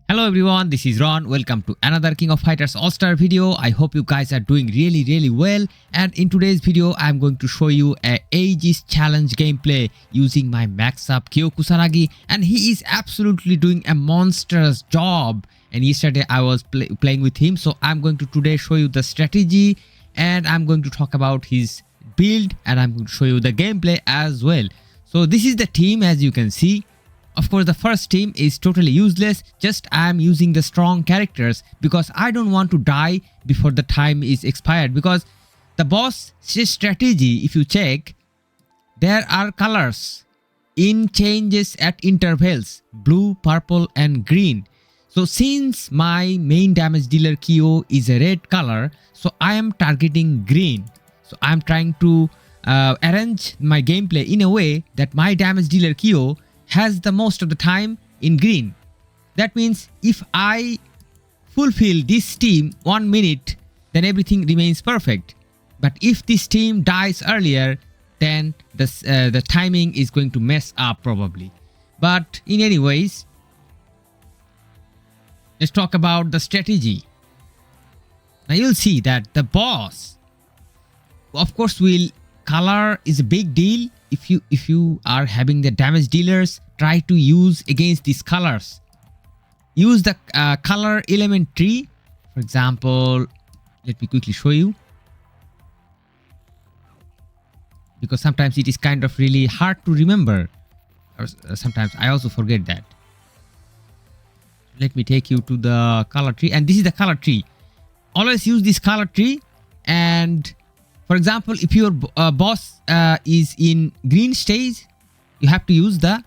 Hello everyone, this is Ron. Welcome to another King of Fighters All-Star video. I hope you guys are doing really well. And in today's video, I'm going to show you a AEGIS challenge gameplay using my max up Kyo Kusaragi. And he is absolutely doing a monstrous job. And yesterday I was playing with him. So I'm going to today show you the strategy. And I'm going to talk about his build. And I'm going to show you the gameplay as well. So this is the team as you can see. Of course, the first team is totally useless. Just I am using the strong characters because I don't want to die before the time is expired. Because the boss strategy, if you check, there are colors in changes at intervals: blue, purple, and green. So since my main damage dealer Kyo is a red color, so I am targeting green. So I am trying to arrange my gameplay in a way that my damage dealer Kyo has the most of the time in green. That means if I fulfill this team 1 minute, then everything remains perfect. But if this team dies earlier, then the timing is going to mess up probably. But in any ways, let's talk about the strategy. Now you'll see that the boss, of course, color is a big deal. If you are having the damage dealers, try to use against these colors. Use the color element tree. For example, let me quickly show you, because sometimes it is kind of really hard to remember, or sometimes I also forget that. Let me take you to the color tree, and this is the color tree. Always use this color tree. And for example, if your boss is in green stage, you have to use the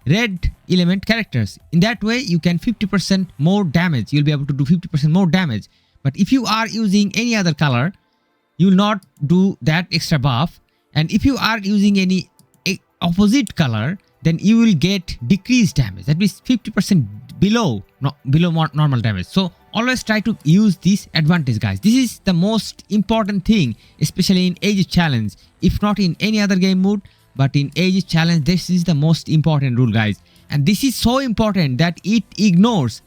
red element characters. In that way, you can 50% more damage. You'll be able to do 50% more damage. But if you are using any other color, you will not do that extra buff. And if you are using any opposite color, then you will get decreased damage. That means 50% below normal damage. So always try to use this advantage, guys. This is the most important thing, especially in AEGIS challenge. If not in any other game mode, but in AEGIS challenge, this is the most important rule, guys. And this is so important that it ignores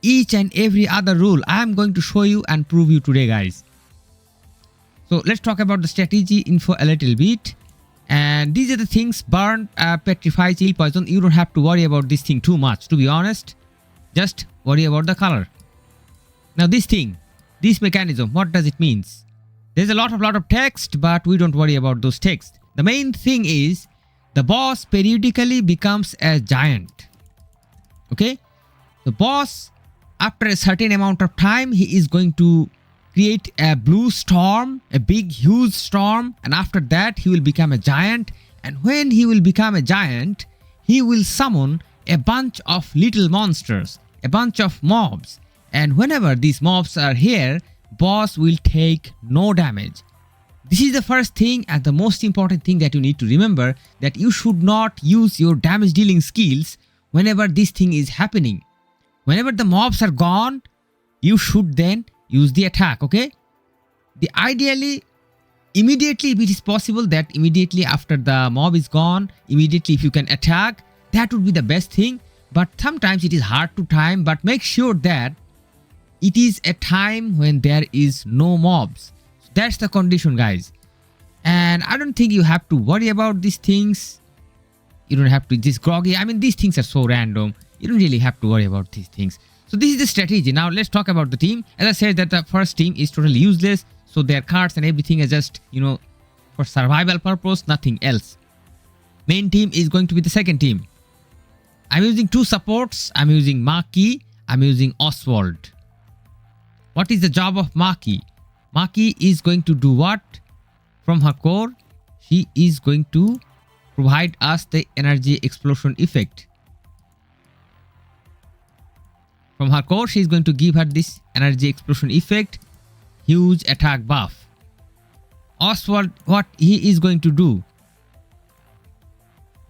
each and every other rule I am going to show you and prove you today, guys. So let's talk about the strategy info a little bit. And these are the things: burn, petrify, chill, poison. You don't have to worry about this thing too much, to be honest. Just worry about the color. Now this thing, this mechanism, what does it mean? There's a lot of text, but we don't worry about those texts. The main thing is the boss periodically becomes a giant. Okay? The boss, after a certain amount of time, he is going to create a blue storm, a big huge storm, and after that he will become a giant. And when he will become a giant, he will summon a bunch of little monsters, a bunch of mobs. And whenever these mobs are here, boss will take no damage. This is the first thing and the most important thing that you need to remember, that you should not use your damage dealing skills whenever this thing is happening. Whenever the mobs are gone, you should then use the attack, okay? Ideally, immediately, if it is possible, that immediately after the mob is gone, immediately if you can attack, that would be the best thing. But sometimes it is hard to time, but make sure that it is a time when there is no mobs. So that's the condition, guys. And I don't think you have to worry about these things. You don't have to, this groggy. I mean, these things are so random. You don't really have to worry about these things. So this is the strategy. Now let's talk about the team. As I said, that the first team is totally useless. So their cards and everything is just, for survival purpose, nothing else. Main team is going to be the second team. I'm using two supports. I'm using Maki. I'm using Oswald. What is the job of Maki? Maki is going to do what? From her core, she is going to provide us the energy explosion effect. From her core, she is going to give her this energy explosion effect, huge attack buff. Oswald, what he is going to do?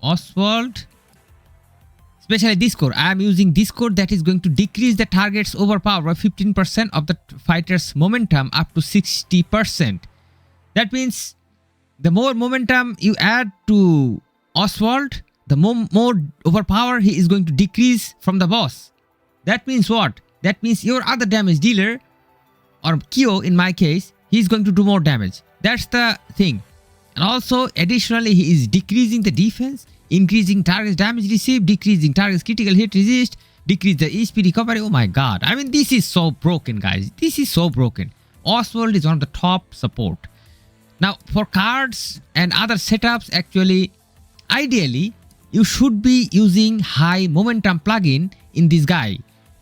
Oswald, especially this core, I am using this core that is going to decrease the target's overpower by 15% of the fighter's momentum up to 60%. That means the more momentum you add to Oswald, the more overpower he is going to decrease from the boss. That means what? That means your other damage dealer, or Kyo in my case, he's going to do more damage. That's the thing. And also, additionally, he is decreasing the defense, increasing target's damage received, decreasing target's critical hit resist, decrease the HP recovery. Oh my god. I mean, this is so broken, guys. This is so broken. Oswald is one of the top support. Now, for cards and other setups, actually, ideally, you should be using high momentum plugin in this guy.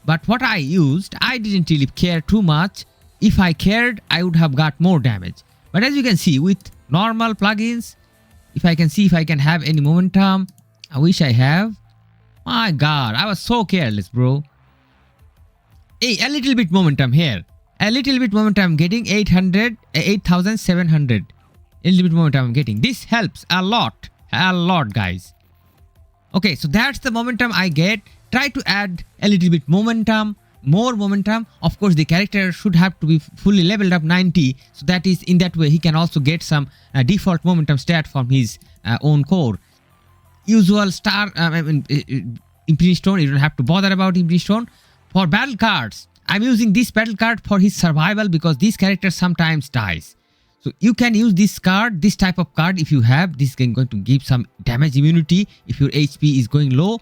But what I used, I didn't really care too much. If I cared, I would have got more damage. But as you can see, with normal plugins, if I can see if I can have any momentum, I wish I have. My god, I was so careless, bro. Hey, a little bit momentum here. A little bit momentum I'm getting, 8,700. A little bit momentum I'm getting. This helps a lot, guys. Okay, so that's the momentum I get. Try to add a little bit momentum, more momentum. Of course, the character should have to be fully leveled up 90. So that is, in that way, he can also get some default momentum stat from his own core. Usual star, Infinity Stone, you don't have to bother about Infinity Stone. For battle cards, I'm using this battle card for his survival because this character sometimes dies. So you can use this card, this type of card if you have. This is going to give some damage immunity if your HP is going low.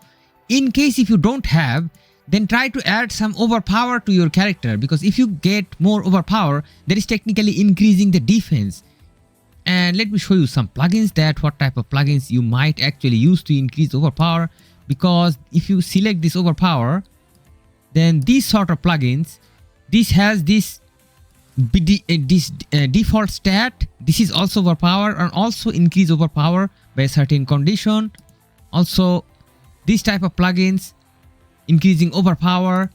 In case if you don't have, then try to add some overpower to your character, because if you get more overpower, that is technically increasing the defense. And let me show you some plugins, that what type of plugins you might actually use to increase overpower. Because if you select this overpower, then these sort of plugins, this has this default stat. This is also overpower and also increase overpower by a certain condition. Also, this type of plugins increasing overpower.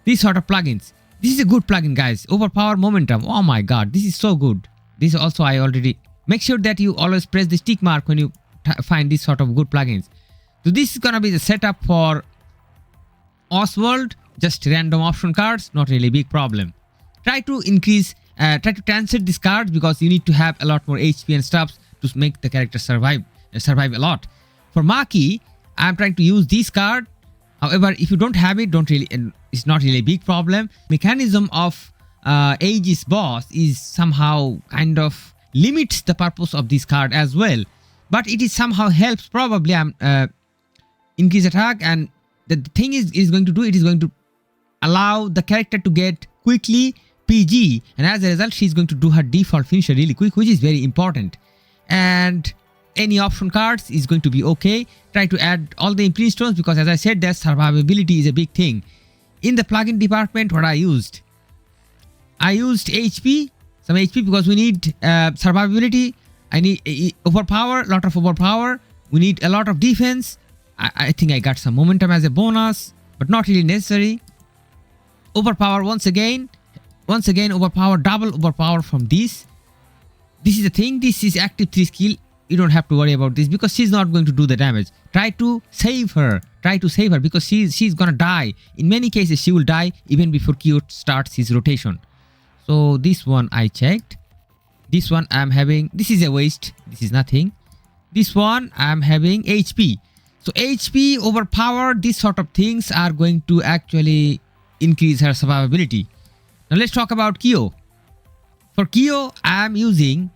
These sort of plugins. This is a good plugin, guys. Overpower momentum. Oh my god, this is so good. This also I already make sure that you always press the tick mark when you find this sort of good plugins. So this is gonna be the setup for Oswald. Just random option cards, not really big problem. Try to increase, try to transit these cards because you need to have a lot more HP and stuff to make the character survive a lot. For Maki, I'm trying to use this card. However, if you don't have it, it's not really a big problem. Mechanism of AEGIS boss is somehow kind of limits the purpose of this card as well. But it is somehow helps probably increase attack, and the thing is going to do, it is going to allow the character to get quickly PG, and as a result she's going to do her default finisher really quick, which is very important. And any option cards is going to be okay. Try to add all the Infinity Stones because, as I said, that survivability is a big thing. In the plugin department, what I used HP, some HP because we need survivability. I need overpower, a lot of overpower. We need a lot of defense. I think I got some momentum as a bonus, but not really necessary. Overpower once again overpower, double overpower from this. This is the thing. This is active 3 skill. You don't have to worry about this because she's not going to do the damage. Try to save her. Because she's gonna die. In many cases, she will die even before Kyo starts his rotation. So this one I checked. This one I'm having. This is a waste. This is nothing. This one I'm having HP. So HP, overpower, these sort of things are going to actually increase her survivability. Now let's talk about Kyo. For Kyo, I'm using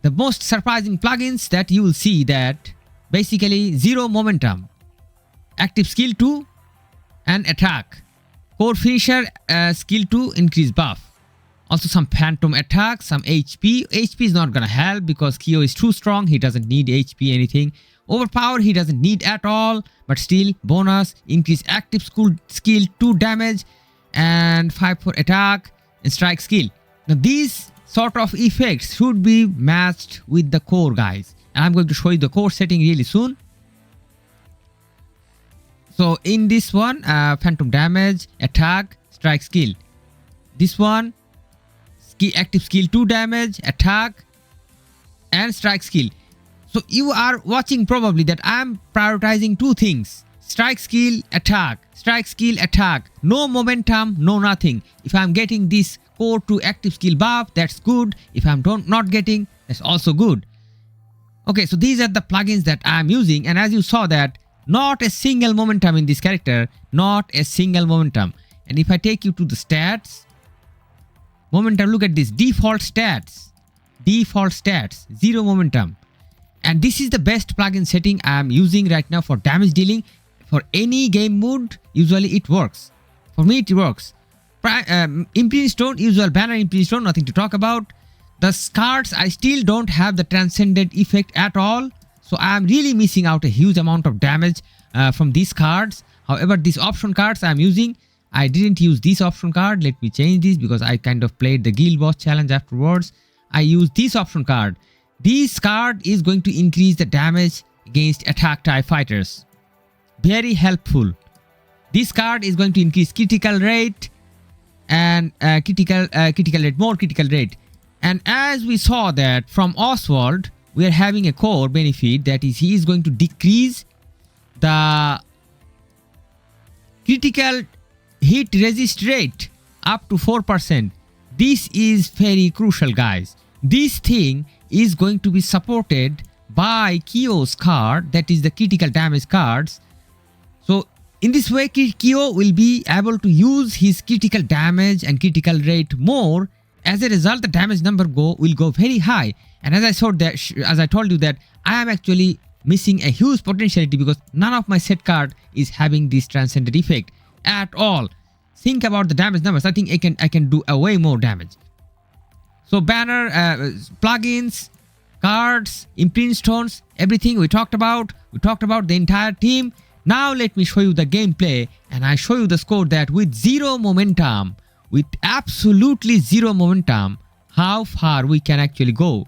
the most surprising plugins that you will see, that basically 0 momentum, active skill 2 and attack, core finisher skill 2 increase buff, also some phantom attack, some HP. HP is not gonna help because Kyo is too strong, he doesn't need HP anything. Overpower he doesn't need at all, but still bonus, increase active skill 2 damage and 5 for attack and strike skill. Now these sort of effects should be matched with the core, guys, and I'm going to show you the core setting really soon. So in this one, phantom damage, attack, strike skill. This one, active skill 2 damage, attack and strike skill. So you are watching probably that I'm prioritizing 2 things: strike skill, attack, no momentum, no nothing. If I'm getting this core to active skill buff, that's good. If I'm not getting, that's also good. Okay, so these are the plugins that I'm using, and as you saw that Not a single momentum in this character. Not a single momentum. And if I take you to the stats, momentum, look at this. Default stats. Default stats. 0 momentum. And this is the best plugin setting I am using right now for damage dealing. For any game mode, usually it works. For me, it works. Imperial Stone, usual banner Imperial Stone, nothing to talk about. The cards, I still don't have the transcendent effect at all. So I am really missing out a huge amount of damage from these cards. However, these option cards I am using, I didn't use this option card. Let me change this because I kind of played the guild boss challenge afterwards. I used this option card. This card is going to increase the damage against attack type fighters. Very helpful. This card is going to increase critical rate and critical rate. And as we saw that from Oswald, we are having a core benefit, that is, he is going to decrease the critical hit resist rate up to 4%. This is very crucial, guys. This thing is going to be supported by Kyo's card, that is the critical damage cards. So in this way, Kyo will be able to use his critical damage and critical rate more. As a result, the damage number will go very high. And as I told you that I am actually missing a huge potentiality because none of my set card is having this transcendent effect at all. Think about the damage numbers. I think I can do a way more damage. So banner, plugins, cards, imprint stones, everything we talked about. We talked about the entire team. Now let me show you the gameplay, and I show you the score that with 0 momentum, with absolutely 0 momentum, how far we can actually go.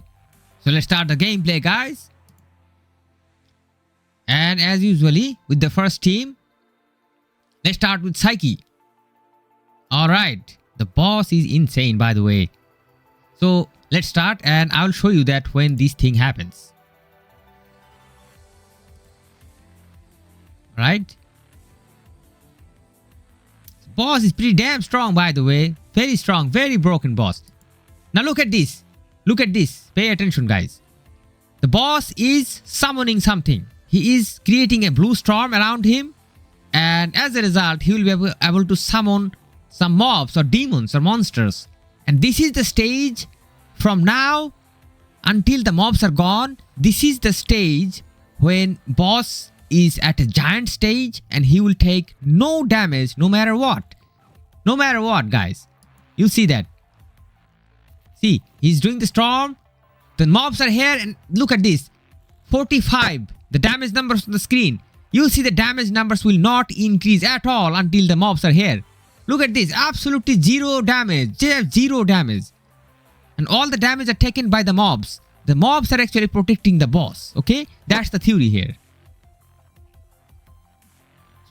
So let's start the gameplay, guys. And as usually with the first team, let's start with Psyche. Alright, the boss is insane, by the way. So let's start, and I'll show you that when this thing happens. Right? Boss is pretty damn strong, by the way. Very strong, very broken boss. Now look at this. Look at this. Pay attention, guys. The boss is summoning something. He is creating a blue storm around him. And as a result, he will be able to summon some mobs or demons or monsters. And this is the stage from now until the mobs are gone. This is the stage when boss is at a giant stage and he will take no damage no matter what. No matter what, guys. You see that. See, he's doing the storm. The mobs are here and look at this. 45. The damage numbers on the screen. You see the damage numbers will not increase at all until the mobs are here. Look at this. Absolutely 0 damage. They have 0 damage. And all the damage are taken by the mobs. The mobs are actually protecting the boss. Okay? That's the theory here.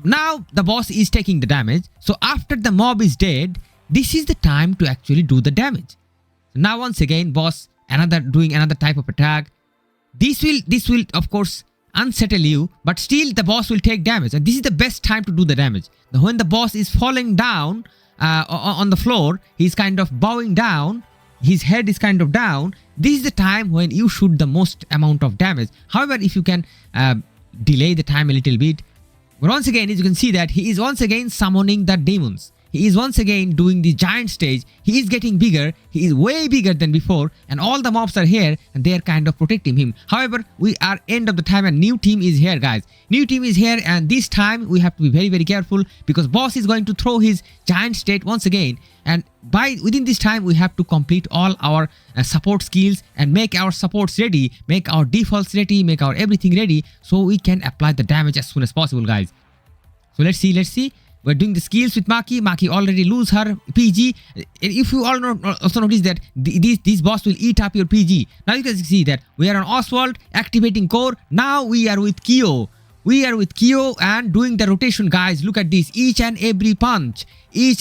Now the boss is taking the damage. So after the mob is dead, this is the time to actually do the damage. So now once again, boss doing another type of attack. This will of course unsettle you, but still the boss will take damage. And this is the best time to do the damage. When the boss is falling down on the floor, he's kind of bowing down. His head is kind of down. This is the time when you shoot the most amount of damage. However, if you can delay the time a little bit. But once again, as you can see that he is once again summoning the demons. He is once again doing the giant stage. He is getting bigger. He is way bigger than before. And all the mobs are here and they are kind of protecting him. However, we are end of the time and new team is here, guys. New team is here, and this time we have to be very, very careful because boss is going to throw his giant state once again. And within this time, we have to complete all our support skills and make our supports ready, make our defaults ready, make our everything ready so we can apply the damage as soon as possible, guys. So let's see. We're doing the skills with Maki. Maki already lose her PG. If you all also notice that this boss will eat up your PG. Now you can see that we are on Oswald, activating core. Now we are with Kyo. We are with Kyo and doing the rotation, guys. Look at this. Each and every punch is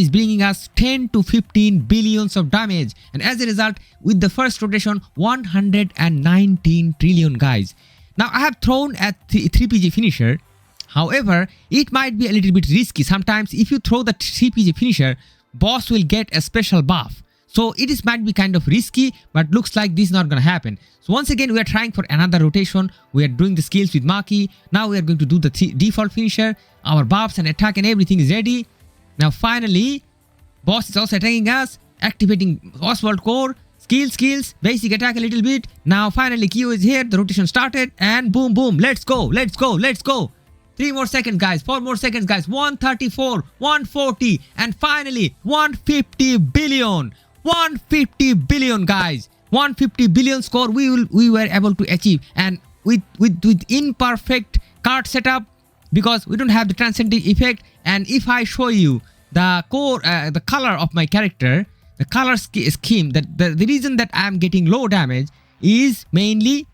bringing us 10 to 15 billions of damage. And as a result, with the first rotation, 119 trillion, guys. Now I have thrown at 3 PG finisher. However, it might be a little bit risky. Sometimes if you throw the 3 PG finisher, boss will get a special buff. So it is might be kind of risky, but looks like this is not going to happen. So once again, we are trying for another rotation. We are doing the skills with Maki. Now we are going to do the default finisher. Our buffs and attack and everything is ready. Now finally, boss is also attacking us, activating Oswald core. Skills, basic attack a little bit. Now finally Q is here, the rotation started, and boom, let's go. 3 more seconds, guys, 4 more seconds, guys, 134, 140, and finally 150 billion. 150 billion, guys. 150 billion score we were able to achieve, and with imperfect card setup, because we don't have the transcending effect. And if I show you the core, the color of my character, the color scheme, that the reason that I am getting low damage is mainly,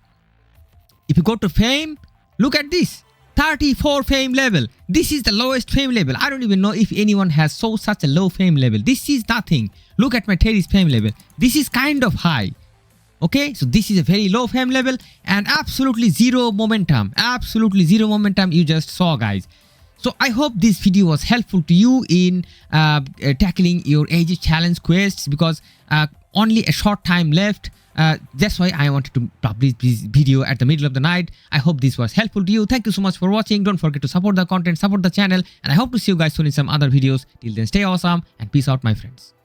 if you go to fame, look at this, 34 fame level. This is the lowest fame level. I don't even know if anyone has such a low fame level. This is nothing. Look at my Terry's fame level. This is kind of high. Okay, so this is a very low fame level and absolutely zero momentum. Absolutely zero momentum you just saw, guys. So I hope this video was helpful to you in tackling your AEGIS challenge quests, because only a short time left. That's why I wanted to publish this video at the middle of the night. I hope this was helpful to you. Thank you so much for watching. Don't forget to support the content, support the channel, and I hope to see you guys soon in some other videos. Till then, stay awesome and peace out, my friends.